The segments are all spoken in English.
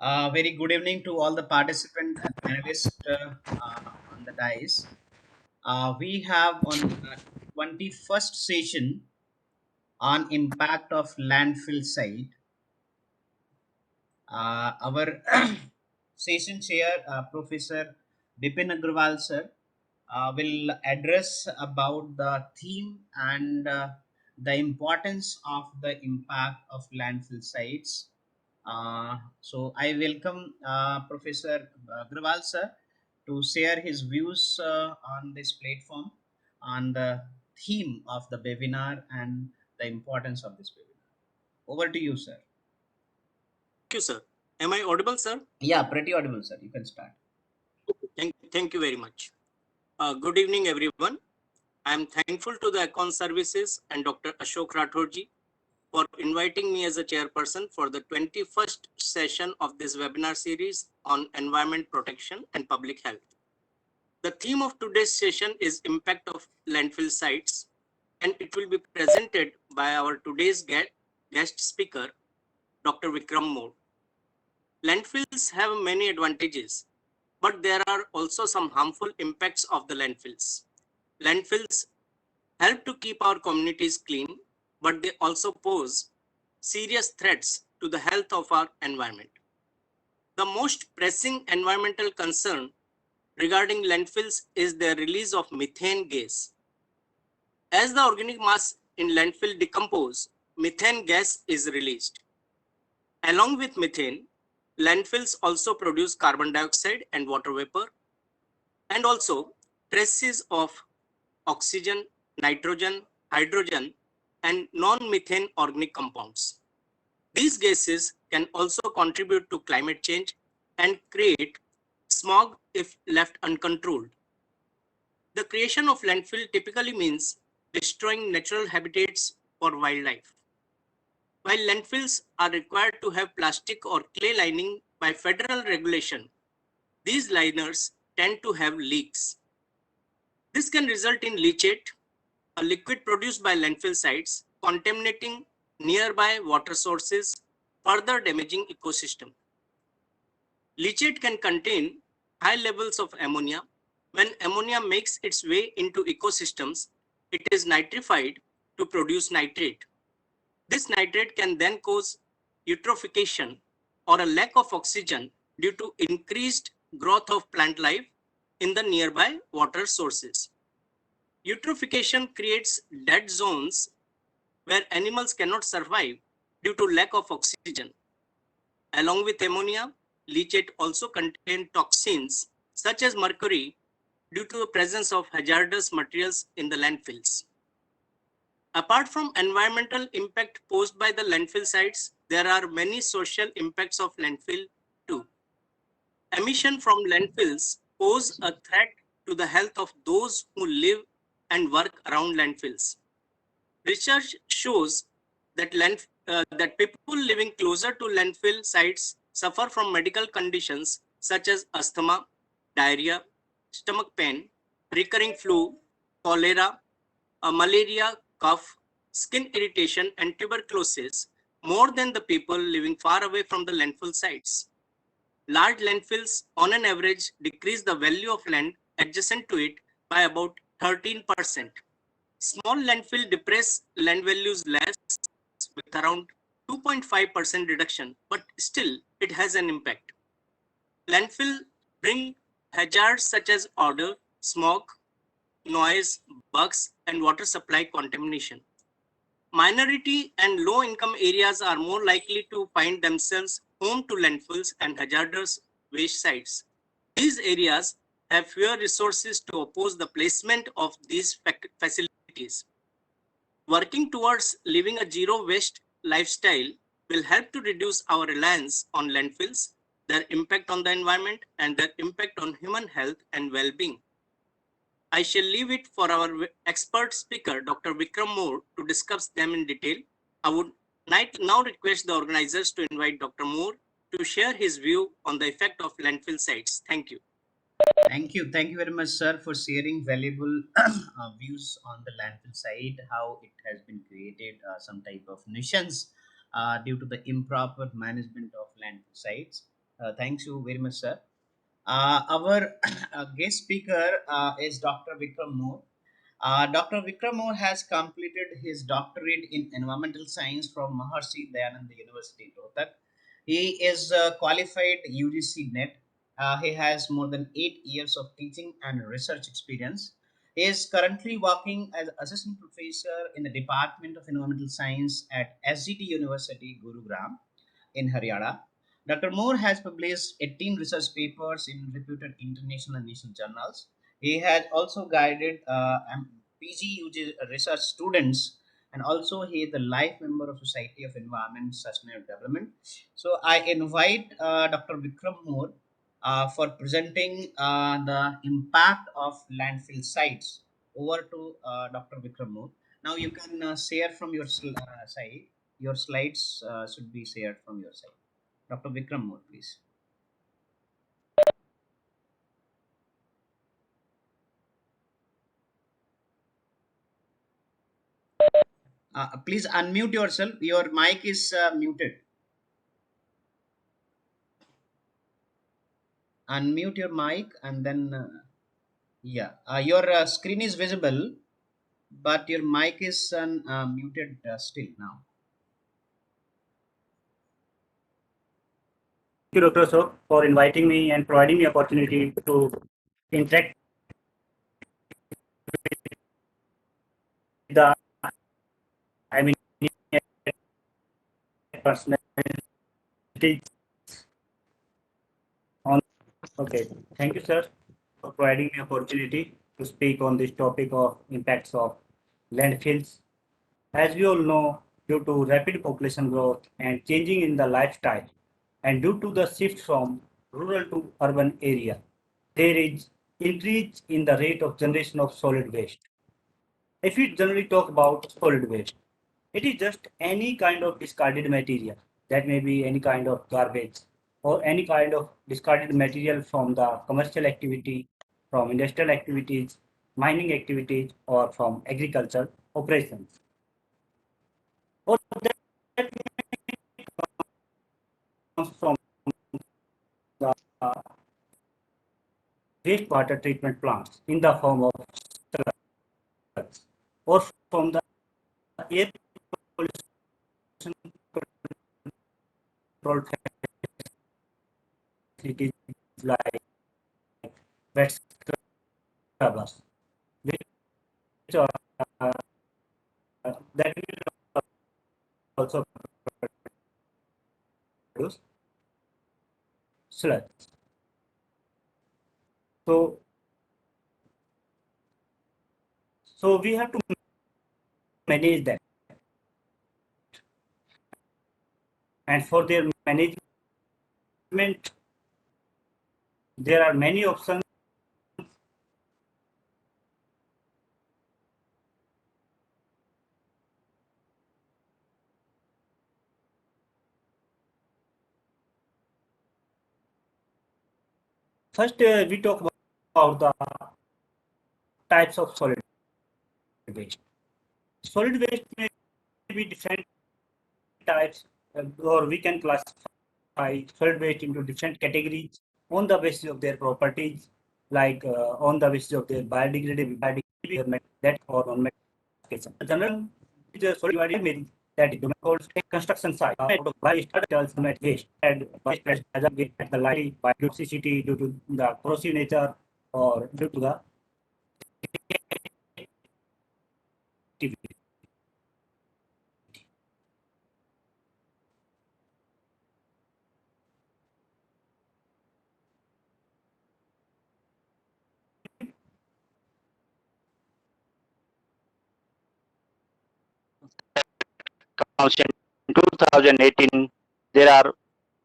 Very good evening to all the participant and panelists on the dais. We have on 21st session on impact of landfill site. Our session chair, Professor Bipin Agrawal sir, will address about the theme and the importance of the impact of landfill sites. So I welcome Professor Agrawal sir to share his views on this platform on the theme of the webinar and the importance of this webinar. Over to you, sir. Thank you, sir. Am I audible, sir? Yeah, pretty audible, sir. You can start. Thank you very much. Good evening, everyone. I am thankful to the Econ Services and Dr. Ashok Rathorji for inviting me as a chairperson for the 21st session of this webinar series on environment protection and public health. The theme of today's session is impact of landfill sites, and it will be presented by our today's guest speaker, Dr. Vikram Moore. Landfills have many advantages, but there are also some harmful impacts of the landfills. Landfills help to keep our communities clean, but they also pose serious threats to the health of our environment. The most pressing environmental concern regarding landfills is the release of methane gas. As the organic mass in landfill decompose, methane gas is released. Along with methane, landfills also produce carbon dioxide and water vapor, and also traces of oxygen, nitrogen, hydrogen, and non-methane organic compounds. These gases can also contribute to climate change and create smog if left uncontrolled. The creation of landfill typically means destroying natural habitats for wildlife. While landfills are required to have plastic or clay lining by federal regulation, these liners tend to have leaks. This can result in leachate, a liquid produced by landfill sites, contaminating nearby water sources, further damaging ecosystem. Leachate can contain high levels of ammonia. When ammonia makes its way into ecosystems, it is nitrified to produce nitrate. This nitrate can then cause eutrophication or a lack of oxygen due to increased growth of plant life in the nearby water sources. Eutrophication creates dead zones where animals cannot survive due to lack of oxygen. Along with ammonia, leachate also contains toxins such as mercury due to the presence of hazardous materials in the landfills. Apart from environmental impact posed by the landfill sites, there are many social impacts of landfill too. Emission from landfills pose a threat to the health of those who live and work around landfills. Research shows that that people living closer to landfill sites suffer from medical conditions such as asthma, diarrhea, stomach pain, recurring flu, cholera, malaria, cough, skin irritation, and tuberculosis more than the people living far away from the landfill sites. Large landfills, on an average, decrease the value of land adjacent to it by about 13%. Small landfill depress land values less with around 2.5% reduction, but still it has an impact. Landfill bring hazards such as odor, smoke, noise, bugs, and water supply contamination. Minority and low income areas are more likely to find themselves home to landfills and hazardous waste sites. These areas have fewer resources to oppose the placement of these facilities. Working towards living a zero waste lifestyle will help to reduce our reliance on landfills, their impact on the environment, and their impact on human health and well-being. I shall leave it for our expert speaker, Dr. Vikram Moore, to discuss them in detail. I would now request the organizers to invite Dr. Moore to share his view on the effect of landfill sites. Thank you. Thank you. Thank you very much, sir, for sharing valuable views on the landfill site, how it has been created some type of nuisance due to the improper management of landfill sites. Thanks you very much, sir. Our guest speaker is Dr. Vikram Moore. Dr. Vikram Moore has completed his doctorate in environmental science from Maharshi Dayananda University, Rohtak. He is qualified UGC NET. He has more than 8 years of teaching and research experience. He is currently working as assistant professor in the Department of Environmental Science at SGT University, Gurugram in Haryana. Dr. Moore has published 18 research papers in reputed international and national journals. He has also guided PGUG research students, and also he is the life member of Society of Environment Sustainable Development. So I invite Dr. Vikram Moore for presenting the impact of landfill sites. Over to Dr. Vikram Moore. Now you can share from your side. Your slides should be shared from your side. Dr. Vikram Moore, please. Please unmute yourself. Your mic is muted. Unmute your mic and then, yeah, your screen is visible, but your mic is muted still now. Thank you, Dr. Ashok, for inviting me and providing me opportunity to interact with the, I mean, personalities on. Okay, thank you, sir, for providing me opportunity to speak on this topic of impacts of landfills. As we all know, due to rapid population growth and changing in the lifestyle, and due to the shift from rural to urban area, there is increase in the rate of generation of solid waste. If we generally talk about solid waste, it is just any kind of discarded material that may be any kind of garbage or any kind of discarded material from the commercial activity, from industrial activities, mining activities, or from agricultural operations. Or that comes from the wastewater treatment plants in the form of sludge, or from the air pollution control facilities like wet scrubbers, which are that will also produce sludge. So, so we have to manage that, and for their management, there are many options. First, we talk about the types of solid waste. Solid waste may be different types, or we can classify solid waste into different categories on the basis of their properties, like on the basis of their biodegradability, that or non-medication. The general is a solid waste that is called construction site out of waste waste and waste as a waste at the light by toxicity due to the corrosive nature or due to the activity. In 2018, there are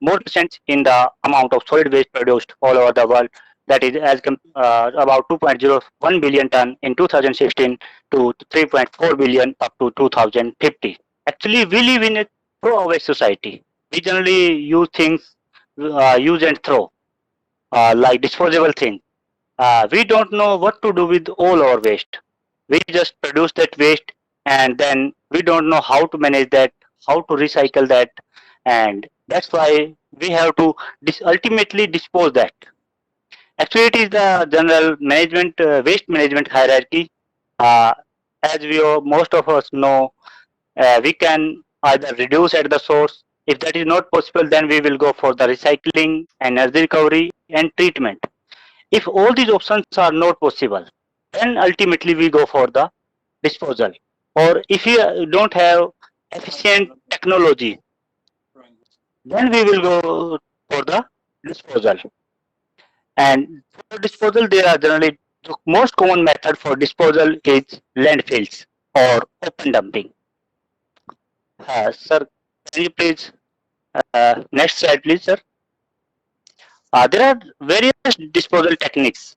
more percent in the amount of solid waste produced all over the world. That is about 2.01 billion ton in 2016 to 3.4 billion up to 2050. Actually, we live in a throw-away society. We generally use things, use and throw, like disposable things. We don't know what to do with all our waste. We just produce that waste, and then we don't know how to manage that, how to recycle that, and that's why we have to ultimately dispose that. Actually, it is the general management waste management hierarchy. Uh, as most of us know, we can either reduce at the source. If that is not possible, then we will go for the recycling, energy recovery, and treatment. If all these options are not possible, then ultimately we go for the disposal. Or if you don't have efficient technology, then we will go for the disposal. And for disposal, there are generally the most common method for disposal is landfills or open dumping. Sir, can you please next slide, please, sir. There are various disposal techniques.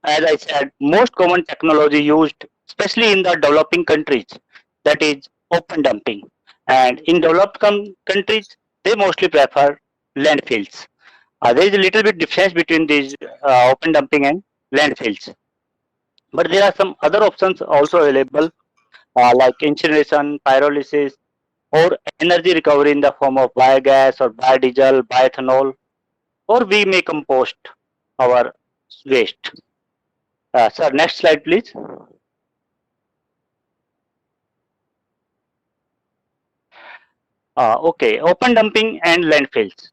As I said, most common technology used, especially in the developing countries, that is open dumping. And in developed countries, they mostly prefer landfills. There is a little bit difference between these open dumping and landfills. But there are some other options also available, like incineration, pyrolysis, or energy recovery in the form of biogas or biodiesel, bioethanol, or we may compost our waste. Sir, next slide, please. Okay, open dumping and landfills.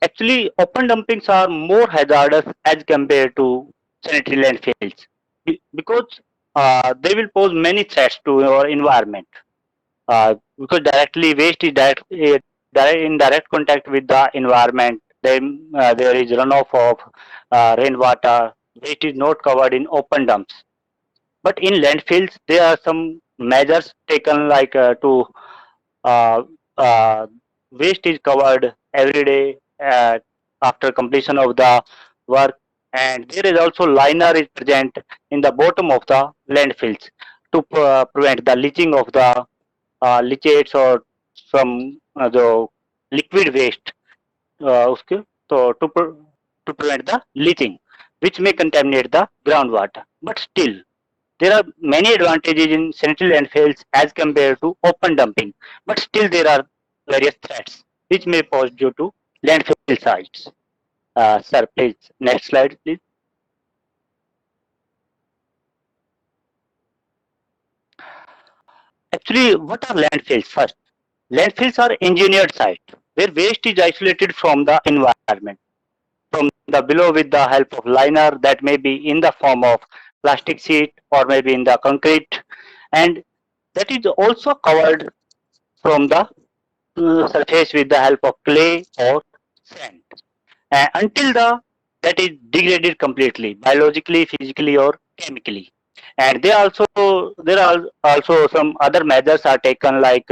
Actually, open dumpings are more hazardous as compared to sanitary landfills because they will pose many threats to your environment. Because directly waste is in direct contact with the environment. Then there is runoff of rainwater. Waste is not covered in open dumps. But in landfills, there are some measures taken like to uh, uh, waste is covered every day after completion of the work, and there is also liner is present in the bottom of the landfills to prevent the leaching of the leachates or some the liquid waste उसके to prevent the leaching, which may contaminate the groundwater. But still, there are many advantages in sanitary landfills as compared to open dumping, but still there are various threats which may pose due to landfill sites. Sir, please, next slide, please. Actually, what are landfills first? Landfills are engineered sites where waste is isolated from the environment, from the below with the help of liner that may be in the form of plastic sheet or maybe in the concrete, and that is also covered from the surface with the help of clay or sand until the that is degraded completely biologically, physically, or chemically. And there are also some other measures are taken like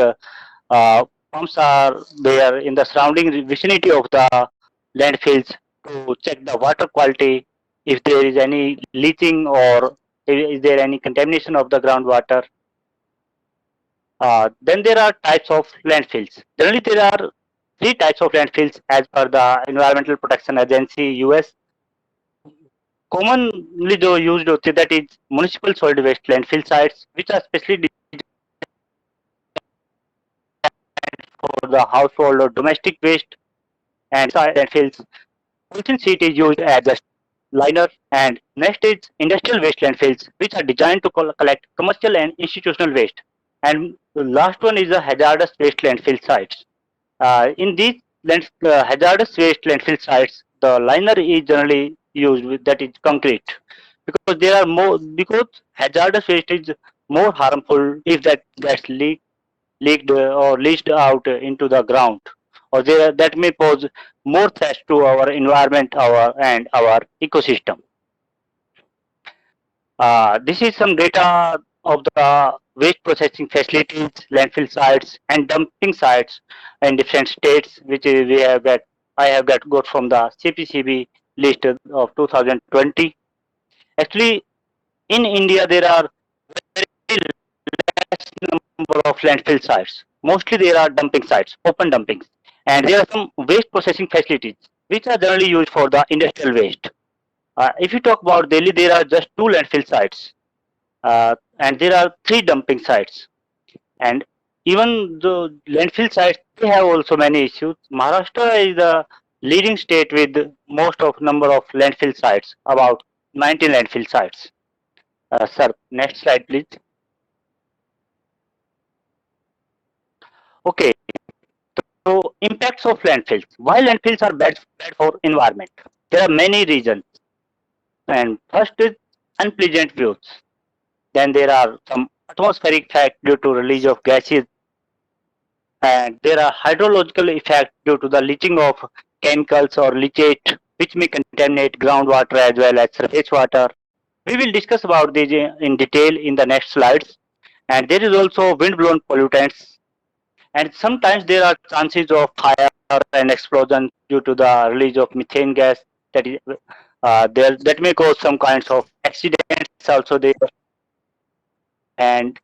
pumps are there in the surrounding vicinity of the landfills to check the water quality, if there is any leaching or is there any contamination of the groundwater. Then there are types of landfills. Generally, there are three types of landfills as per the Environmental Protection Agency (US). Commonly, though used that is municipal solid waste landfill sites, which are specially designed for the household or domestic waste, and landfills. Polythene sheet is used as a liner, and next is industrial waste landfills, which are designed to collect commercial and institutional waste. And the last one is the hazardous waste landfill sites. In these hazardous waste landfill sites, the liner is generally used with that is concrete because there are more because hazardous waste is more harmful if that gets leaked or leached out into the ground, or that may pose more threats to our environment, our ecosystem. This is some data of the waste processing facilities, landfill sites, and dumping sites in different states, which is we have got. I have got from the CPCB list of 2020. Actually, in India, there are very less number of landfill sites. Mostly, there are dumping sites, open dumpings, and there are some waste processing facilities which are generally used for the industrial waste. If you talk about Delhi, there are just two landfill sites and there are three dumping sites. And even the landfill sites, they have also many issues. Maharashtra is the leading state with most of number of landfill sites, about 19 landfill sites. Sir, next slide, please. Okay, so impacts of landfills. Why landfills are bad for environment? There are many reasons. And first is unpleasant views. Then there are some atmospheric effects due to release of gases, and there are hydrological effects due to the leaching of chemicals or leachate, which may contaminate groundwater as well as surface water. We will discuss about these in detail in the next slides. And there is also wind-blown pollutants, and sometimes there are chances of fire and explosion due to the release of methane gas that is there that may cause some kinds of accidents also there, and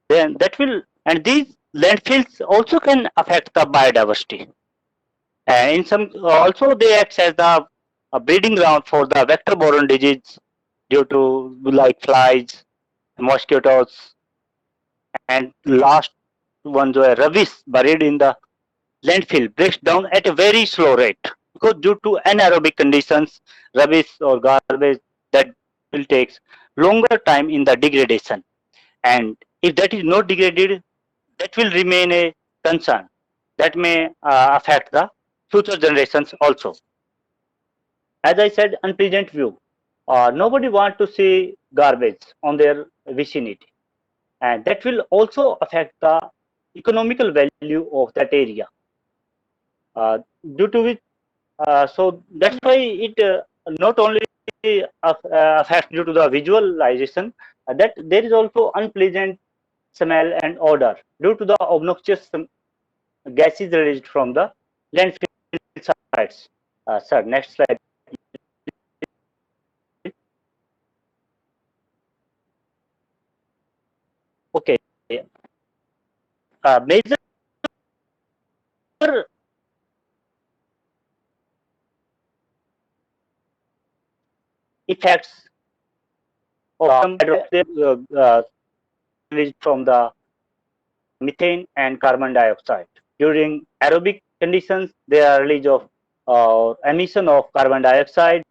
then that will and these landfills also can affect the biodiversity, and in some also they act as the breeding ground for the vector-borne disease due to like flies, mosquitoes, and last one जो है rubbish buried in the landfill breaks down at a very slow rate because due to anaerobic conditions, rubbish or garbage that will takes longer time in the degradation, and if that is not degraded, that will remain a concern that may affect the future generations also. As I said, unpleasant view. Nobody want to see garbage on their vicinity, and that will also affect the economical value of that area. Due to which, so that's why it not only affects due to the visualization, that there is also unpleasant smell and odor due to the obnoxious gases released from the landfill sites. Sir, next slide. Okay. Major effects of released from the methane and carbon dioxide. During aerobic conditions, there are release of emission of carbon dioxide.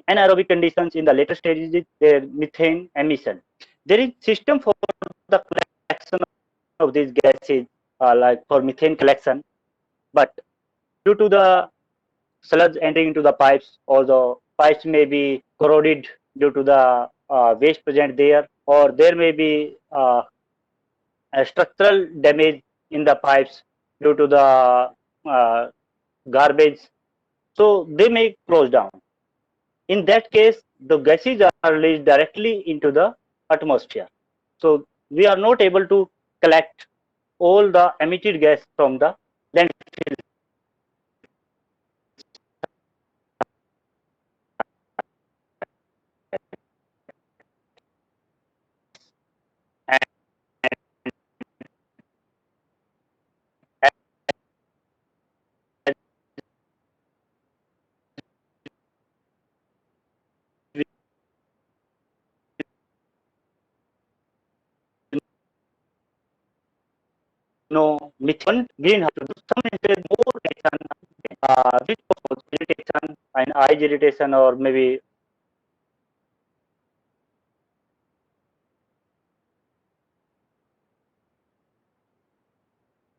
Anaerobic conditions in the later stages is their methane emission. There is system for the collection of these gases, like for methane collection, but due to the sludge entering into the pipes, or the pipes may be corroded due to the waste present there, or there may be a structural damage in the pipes due to the garbage, so they may close down. In that case, the gases are released directly into the atmosphere. So we are not able to collect all the emitted gas from the landfill. And we know methane greenhouse to some extent more reaction, which cause irritation and eyes irritation, or maybe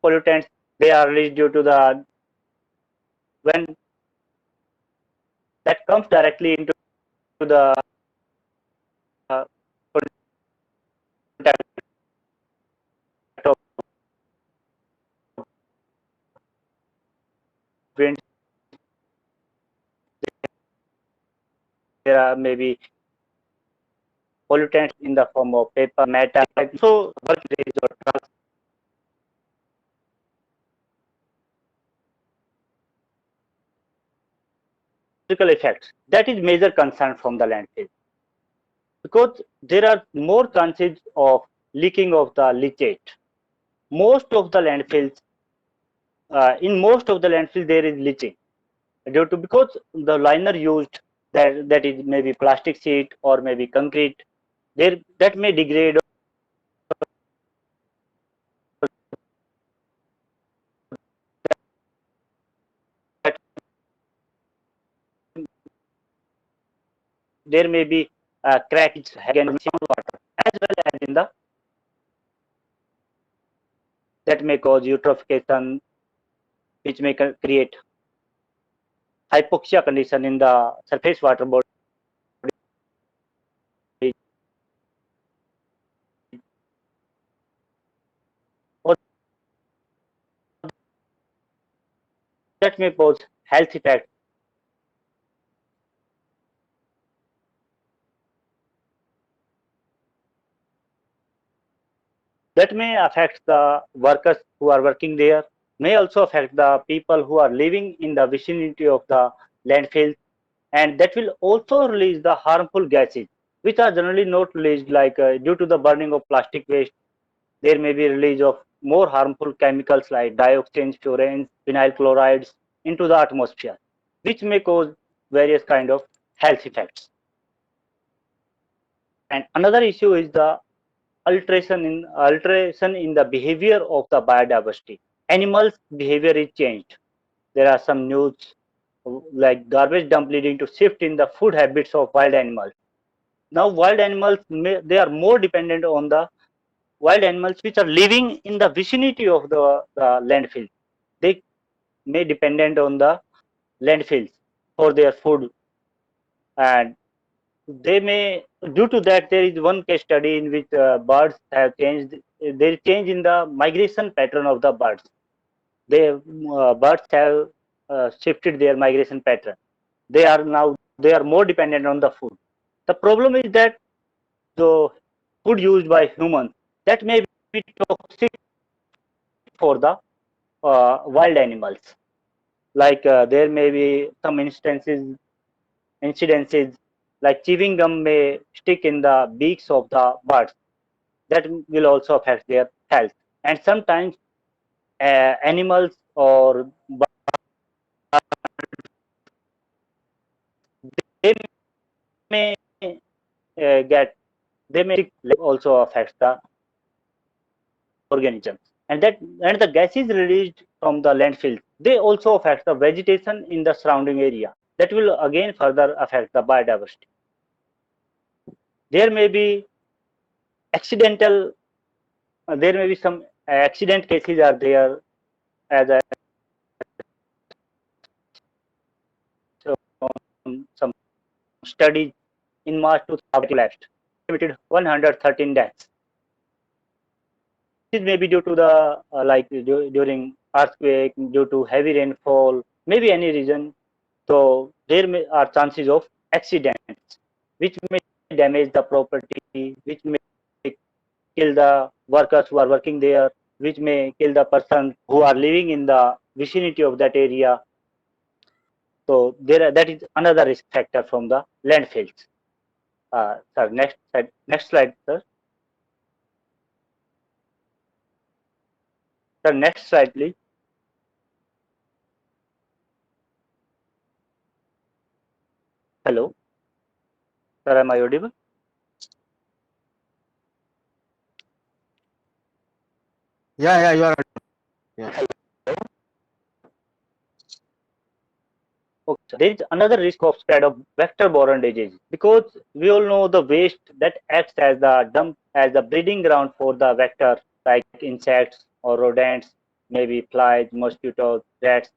pollutants. They are released due to the when that comes directly into the contact of wind. There are maybe pollutants in the form of paper, metal, so rays or physical effects. That is major concern from the landfill, because there are more chances of leaking of the leachate. Most of the landfills, in most of the landfills, there is leaching due to because the liner used that is maybe plastic sheet or maybe concrete. There that may degrade. there may be cracks again in water, as well as in the that may cause eutrophication, which may create hypoxia condition in the surface water body, or that may cause health effects that may affect the workers who are working there, may also affect the people who are living in the vicinity of the landfill, and that will also release the harmful gases, which are generally not released like due to the burning of plastic waste. There may be release of more harmful chemicals like dioxins, furans, vinyl chlorides into the atmosphere, which may cause various kind of health effects. And another issue is the alteration in the behavior of the biodiversity. Animals' behavior is changed. There are some news like garbage dump leading to shift in the food habits of wild animals. Now, wild animals they are more dependent on the wild animals which are living in the vicinity of the landfill. They may dependent on the landfills for their food, and they may due to that there is one case study in which birds have changed. There is change in the migration pattern of the birds. Birds have shifted their migration pattern. They are more dependent on the food. The problem is that the food used by humans that may be toxic for the wild animals. Like there may be some incidences like chewing gum may stick in the beaks of the birds. That will also affect their health. And sometimes animals or they may get they may also affect the organisms. And the gases released from the landfill they also affect the vegetation in the surrounding area. That will again further affect the biodiversity. There may be accidental there may be some accident cases are there as I some studies in March 2000 left limited 113 deaths. This may be due to the during earthquake, due to heavy rainfall, maybe any reason. So there are chances of accidents which may damage the property, which may kill the workers who are working there, which may kill the person who are living in the vicinity of that area. So that is another risk factor from the landfills. Sir, next slide, sir. Sir, next slide, please. Hello, sir, am I audible? Yeah, you are. Yeah. Okay. There is another risk of spread of vector-borne disease because we all know the waste that acts as the dump as the breeding ground for the vector like insects or rodents, maybe flies, mosquitoes, rats,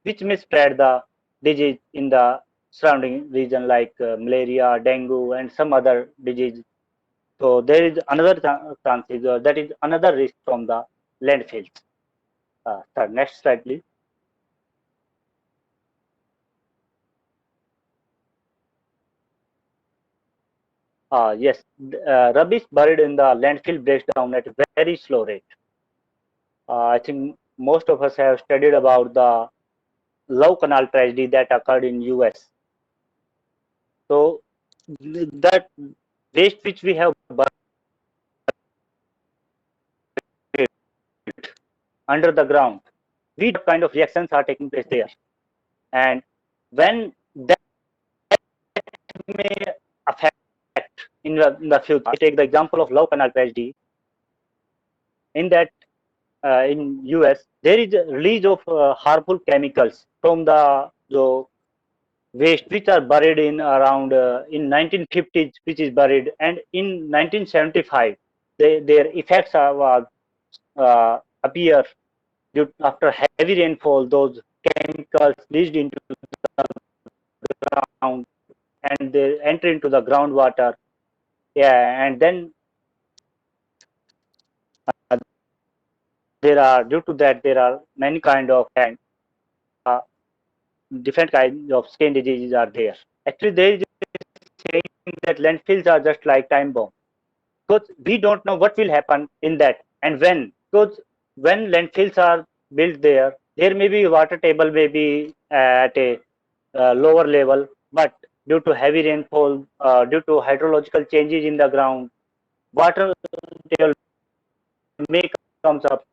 which may spread the disease in the surrounding region like malaria, dengue, and some other disease. So there is another chances that is another risk from the landfills. Sir, next slide, please. Yes, rubbish buried in the landfill breaks down at a very slow rate. I think most of us have studied about the Love Canal tragedy that occurred in US. So that waste which we have buried under the ground, we what kind of reactions are taking place there, and when that may affect in the future. I take the example of Love Canal tragedy. In that in US, there is a release of harmful chemicals from the waste which are buried in around in 1950s, which is buried, and in 1975, their effects was appear after heavy rainfall. Those chemicals leached into the ground and they enter into the groundwater. Yeah, and then uh, there are due to that there are many kind of uh, different kinds of skin diseases are there. Actually, there is a saying that landfills are just like time bomb, because we don't know what will happen in that and when. Because when landfills are built there may be water table may be at a lower level, but due to heavy rainfall, due to hydrological changes in the ground, water table may comes up,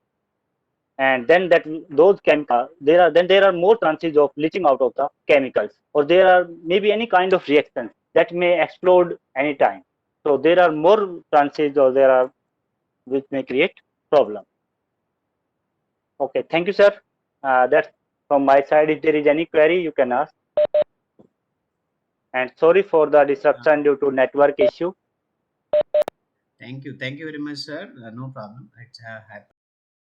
and then that those chemicals there are more chances of leaching out of the chemicals, or there are maybe any kind of reactions that may explode anytime. So there are more chances, or there are which may create problem. Okay, thank you, sir. That's from my side. If there is any query, you can ask. And sorry for the disruption due to network issue. Thank you very much, sir. No problem. It's happened.